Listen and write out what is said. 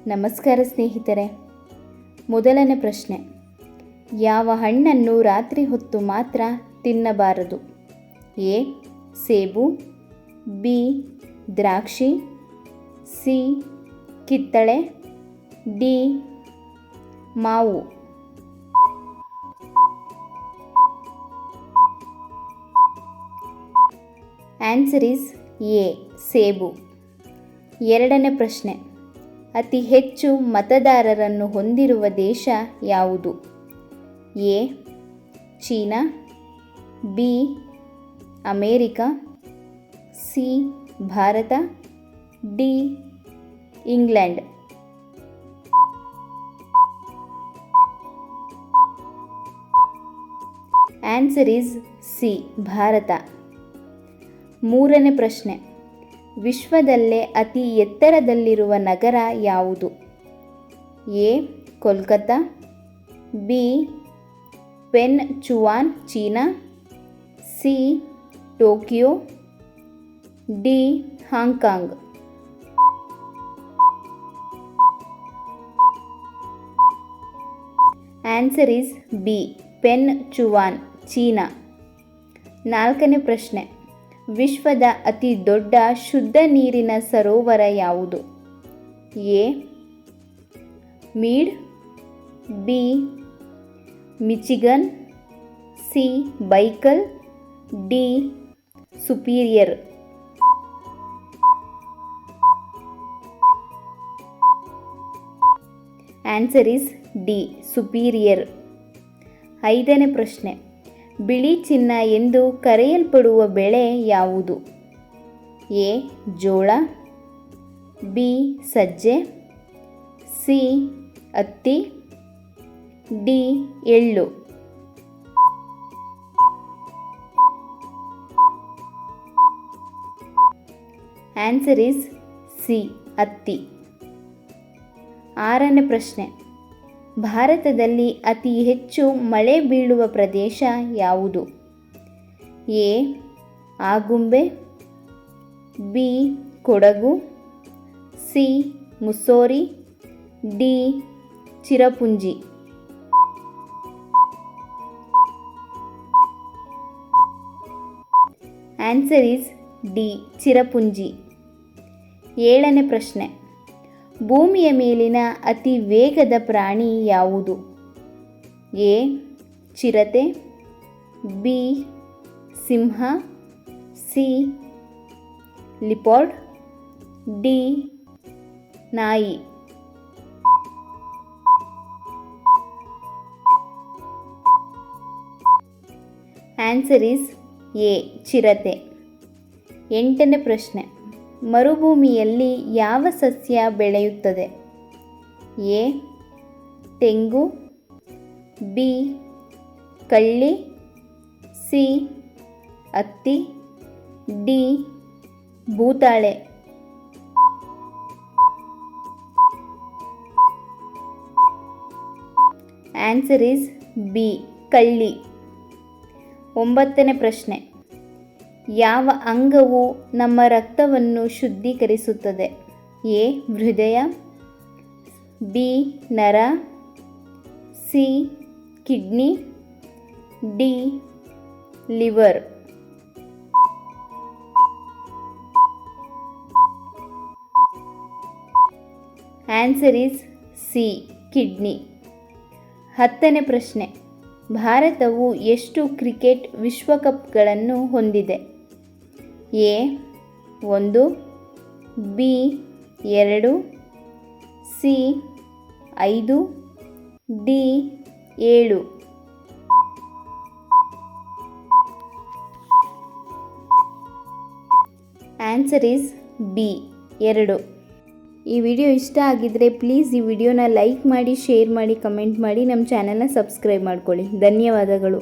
ನಮಸ್ಕಾರ ಸ್ನೇಹಿತರೆ. ಮೊದಲನೇ ಪ್ರಶ್ನೆ, ಯಾವ ಹಣ್ಣನ್ನು ರಾತ್ರಿ ಹೊತ್ತು ಮಾತ್ರ ತಿನ್ನಬಾರದು? ಎ ಸೇಬು, ಬಿ ದ್ರಾಕ್ಷಿ, ಸಿ ಕಿತ್ತಳೆ, ಡಿ ಮಾವು. ಆನ್ಸರ್ ಈಸ್ ಎ ಸೇಬು. ಎರಡನೇ ಪ್ರಶ್ನೆ, ಅತಿ ಹೆಚ್ಚು ಮತದಾರರನ್ನು ಹೊಂದಿರುವ ದೇಶ ಯಾವುದು? A China, B America, C Bharat, D England. Answer is C Bharat. ಮೂರನೇ ಪ್ರಶ್ನೆ, ವಿಶ್ವದಲ್ಲೇ ಅತಿ ಎತ್ತರದಲ್ಲಿರುವ ನಗರ ಯಾವುದು? A Kolkata, B Penchuan China, C Tokyo, D Hong Kong. Answer is B Penchuan China. ನಾಲ್ಕನೇ ಪ್ರಶ್ನೆ, ವಿಶ್ವದ ಅತಿ ದೊಡ್ಡ ಶುದ್ಧ ನೀರಿನ ಸರೋವರ ಯಾವುದು? A Mead, B Michigan, C Baikal, D Superior. Answer is D Superior. ಐದನೇ ಪ್ರಶ್ನೆ, ಬಿಳಿ ಚಿನ್ನ ಎಂದು ಕರೆಯಲ್ಪಡುವ ಬೆಳೆ ಯಾವುದು? ಎ ಜೋಳ, ಬಿ ಸಜ್ಜೆ, ಸಿ ಹತ್ತಿ, ಡಿ ಎಳ್ಳು. ಆನ್ಸರ್ ಈಸ್ ಸಿ ಹತ್ತಿ. ಆರನೇ ಪ್ರಶ್ನೆ, ಭಾರತದಲ್ಲಿ ಅತಿ ಹೆಚ್ಚು ಮಳೆ ಬೀಳುವ ಪ್ರದೇಶ ಯಾವುದು? A Agumbe, B Kodagu, C Mussoorie, D Cherrapunji. Answer is D Cherrapunji. ಏಳನೇ ಪ್ರಶ್ನೆ, ಭೂಮಿಯ ಮೇಲಿನ ಅತಿ ವೇಗದ ಪ್ರಾಣಿ ಯಾವುದು? ಎ ಚಿರತೆ, ಬಿ ಸಿಂಹ, ಸಿ ಲಿಪಾರ್ಡ್, ಡಿ ನಾಯಿ. ಆನ್ಸರ್ ಈಸ್ ಎ ಚಿರತೆ. ಎಂಟನೇ ಪ್ರಶ್ನೆ, ಮರುಭೂಮಿಯಲ್ಲಿ ಯಾವ ಸಸ್ಯ ಬೆಳೆಯುತ್ತದೆ? ಎ ತೆಂಗು, ಬಿ ಕಳ್ಳಿ, ಸಿ ಹತ್ತಿ, ಡಿ ಭೂತಾಳೆ. ಆನ್ಸರ್ ಈಸ್ ಬಿ ಕಳ್ಳಿ. ಒಂಬತ್ತನೇ ಪ್ರಶ್ನೆ, ಯಾವ ಅಂಗವು ನಮ್ಮ ರಕ್ತವನ್ನು ಶುದ್ಧೀಕರಿಸುತ್ತದೆ? ಎ ಹೃದಯ, ಬಿ ನರ, C kidney, D liver. Answer is C kidney. ಹತ್ತನೇ ಪ್ರಶ್ನೆ, ಭಾರತವು ಎಷ್ಟು ಕ್ರಿಕೆಟ್ ವಿಶ್ವಕಪ್ಗಳನ್ನು ಹೊಂದಿದೆ? A 1, B 2, C 5, D 7. Answer is B 2. ಈ ವಿಡಿಯೋ ಇಷ್ಟ ಆಗಿದ್ದರೆ ಪ್ಲೀಸ್ ಈ ವಿಡಿಯೋನ ಲೈಕ್ ಮಾಡಿ, ಶೇರ್ ಮಾಡಿ, ಕಮೆಂಟ್ ಮಾಡಿ, ನಮ್ಮ ಚಾನಲ್ನ ಸಬ್ಸ್ಕ್ರೈಬ್ ಮಾಡ್ಕೊಳ್ಳಿ. ಧನ್ಯವಾದಗಳು.